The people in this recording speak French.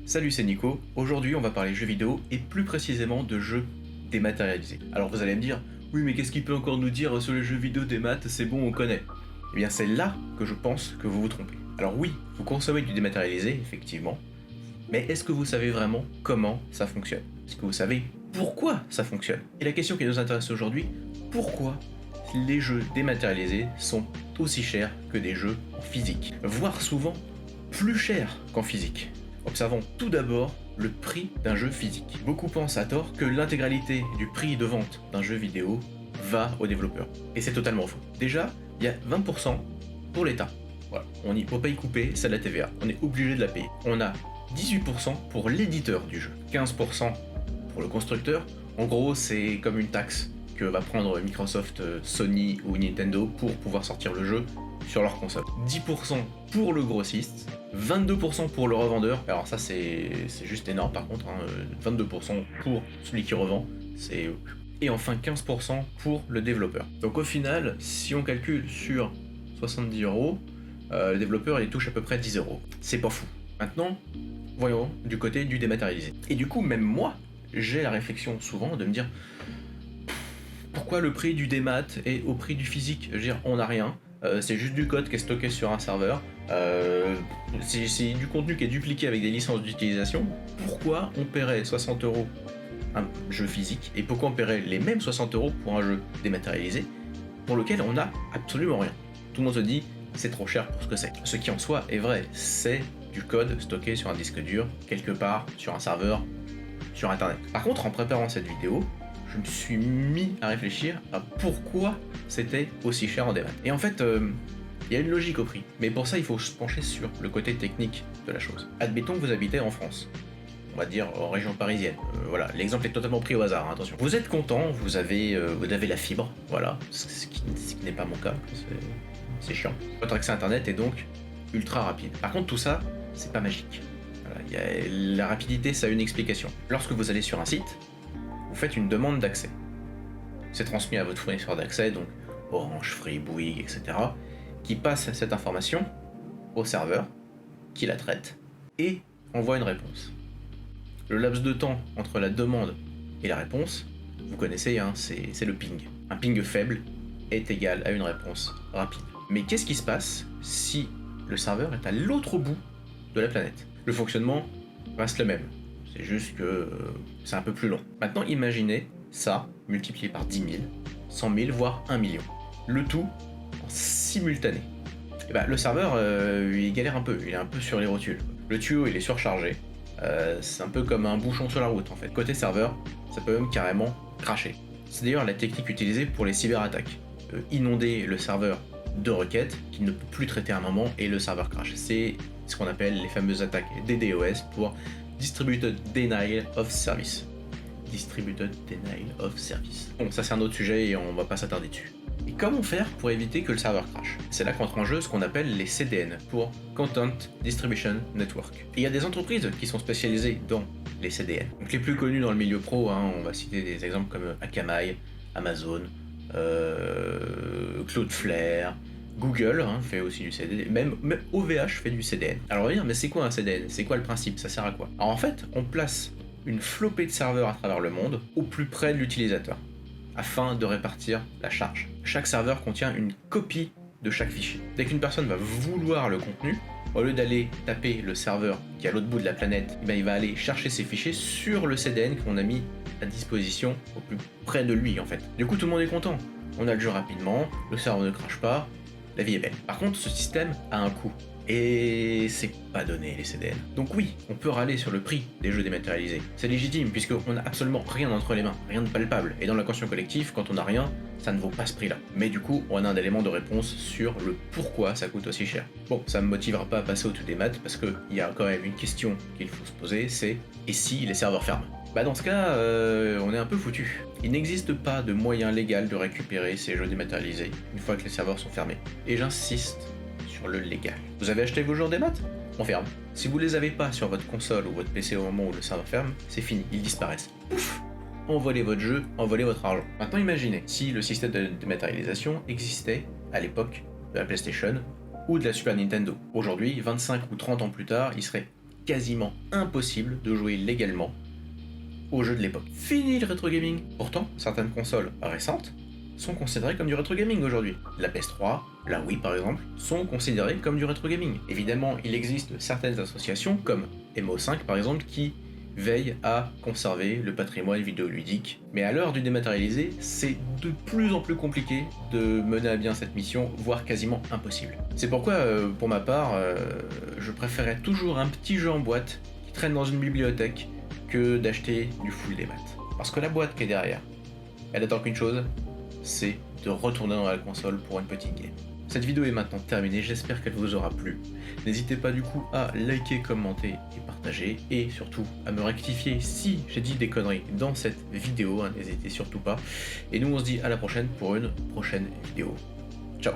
Salut, c'est Nico. Aujourd'hui, on va parler jeux vidéo et plus précisément de jeux dématérialisés. Alors vous allez me dire, oui, mais qu'est-ce qu'il peut encore nous dire sur les jeux vidéo démat? C'est bon, on connaît. Eh bien, c'est là que je pense que vous vous trompez. Alors oui, vous consommez du dématérialisé, effectivement, mais est-ce que vous savez vraiment comment ça fonctionne? Est-ce que vous savez pourquoi ça fonctionne? Et la question qui nous intéresse aujourd'hui, pourquoi les jeux dématérialisés sont aussi chers que des jeux en physique, voire souvent plus chers qu'en physique? Observons tout d'abord le prix d'un jeu physique. Beaucoup pensent à tort que l'intégralité du prix de vente d'un jeu vidéo va aux développeurs. Et c'est totalement faux. Déjà, il y a 20% pour l'État. Voilà. On paye coupé, c'est la TVA. On est obligé de la payer. On a 18% pour l'éditeur du jeu. 15% pour le constructeur. En gros, c'est comme une taxe que va prendre Microsoft, Sony ou Nintendo pour pouvoir sortir le jeu sur leur console. 10% pour le grossiste, 22% pour le revendeur. Alors ça c'est juste énorme par contre, 22% pour celui qui revend, et enfin 15% pour le développeur. Donc au final, si on calcule sur 70 euros, le développeur il touche à peu près 10 euros. C'est pas fou. Maintenant, voyons du côté du dématérialisé. Et du coup, même moi, j'ai la réflexion souvent de me dire pourquoi le prix du démat est au prix du physique? Je veux dire, on n'a rien. C'est juste du code qui est stocké sur un serveur. C'est du contenu qui est dupliqué avec des licences d'utilisation. Pourquoi on paierait 60 euros un jeu physique et pourquoi on paierait les mêmes 60 euros pour un jeu dématérialisé pour lequel on n'a absolument rien? Tout le monde se dit c'est trop cher pour ce que c'est. Ce qui en soi est vrai, c'est du code stocké sur un disque dur, quelque part, sur un serveur, sur internet. Par contre, en préparant cette vidéo, je me suis mis à réfléchir à pourquoi c'était aussi cher en démat. Et en fait, il y a une logique au prix. Mais pour ça, il faut se pencher sur le côté technique de la chose. Admettons que vous habitez en France. On va dire en région parisienne. Voilà, l'exemple est totalement pris au hasard, hein, attention. Vous êtes content, vous avez la fibre, voilà, ce qui n'est pas mon cas, c'est chiant. Votre accès à internet est donc ultra rapide. Par contre, tout ça, c'est pas magique. Voilà, la rapidité, ça a une explication. Lorsque vous allez sur un site, vous faites une demande d'accès. C'est transmis à votre fournisseur d'accès, donc Orange, Free, Bouygues, etc., qui passe cette information au serveur, qui la traite, et envoie une réponse. Le laps de temps entre la demande et la réponse, vous connaissez, hein, c'est le ping. Un ping faible est égal à une réponse rapide. Mais qu'est-ce qui se passe si le serveur est à l'autre bout de la planète? Le fonctionnement reste le même. C'est juste que c'est un peu plus long. Maintenant, imaginez ça multiplié par 10 000, 100 000, voire 1 million. Le tout en simultané. Et bah, le serveur, il galère un peu, il est un peu sur les rotules. Le tuyau, il est surchargé. C'est un peu comme un bouchon sur la route en fait. Côté serveur, ça peut même carrément cracher. C'est d'ailleurs la technique utilisée pour les cyberattaques. Inonder le serveur de requêtes qu'il ne peut plus traiter à un moment et le serveur crash. C'est ce qu'on appelle les fameuses attaques DDoS pour Distributed Denial of Service. Distributed Denial of Service. Bon, ça c'est un autre sujet et on va pas s'attarder dessus. Et comment faire pour éviter que le serveur crache? C'est là qu'entre en jeu ce qu'on appelle les CDN, pour Content Distribution Network. Et il y a des entreprises qui sont spécialisées dans les CDN. Donc les plus connus dans le milieu pro, hein, on va citer des exemples comme Akamai, Amazon, Cloudflare, Google fait aussi du CDN, même OVH fait du CDN. Alors on va dire, mais c'est quoi un CDN? C'est quoi le principe? Ça sert à quoi? Alors en fait, on place une flopée de serveurs à travers le monde au plus près de l'utilisateur, afin de répartir la charge. Chaque serveur contient une copie de chaque fichier. Dès qu'une personne va vouloir le contenu, au lieu d'aller taper le serveur qui est à l'autre bout de la planète, il va aller chercher ses fichiers sur le CDN qu'on a mis à disposition au plus près de lui en fait. Du coup tout le monde est content. On a le jeu rapidement, le serveur ne crache pas, la vie est belle. Par contre ce système a un coût. Et c'est pas donné les CDN. Donc oui, on peut râler sur le prix des jeux dématérialisés. C'est légitime puisqu'on n'a absolument rien entre les mains, rien de palpable. Et dans la conscience collective, quand on n'a rien, ça ne vaut pas ce prix-là. Mais du coup, on a un élément de réponse sur le pourquoi ça coûte aussi cher. Bon, ça me motivera pas à passer au tout des maths parce qu'il y a quand même une question qu'il faut se poser, c'est et si les serveurs ferment? Bah dans ce cas, on est un peu foutu. Il n'existe pas de moyen légal de récupérer ces jeux dématérialisés une fois que les serveurs sont fermés. Et j'insiste sur le légal. Vous avez acheté vos jeux en démat? On ferme. Si vous les avez pas sur votre console ou votre PC au moment où le serveur ferme, c'est fini, ils disparaissent. Pouf! Envolez votre jeu, envolez votre argent. Maintenant imaginez si le système de dématérialisation existait à l'époque de la PlayStation ou de la Super Nintendo. Aujourd'hui, 25 ou 30 ans plus tard, il serait quasiment impossible de jouer légalement aux jeux de l'époque. Fini le rétro gaming. Pourtant, certaines consoles récentes sont considérées comme du rétro gaming aujourd'hui. La PS3, la Wii par exemple, sont considérées comme du rétro gaming. Évidemment, il existe certaines associations comme MO5 par exemple qui veillent à conserver le patrimoine vidéoludique. Mais à l'heure du dématérialisé, c'est de plus en plus compliqué de mener à bien cette mission, voire quasiment impossible. C'est pourquoi, pour ma part, je préférais toujours un petit jeu en boîte qui traîne dans une bibliothèque que d'acheter du full démat. Parce que la boîte qui est derrière, elle attend qu'une chose, c'est de retourner dans la console pour une petite game. Cette vidéo est maintenant terminée, j'espère qu'elle vous aura plu. N'hésitez pas du coup à liker, commenter et partager, et surtout à me rectifier si j'ai dit des conneries dans cette vidéo, n'hésitez surtout pas. Et nous on se dit à la prochaine pour une prochaine vidéo. Ciao.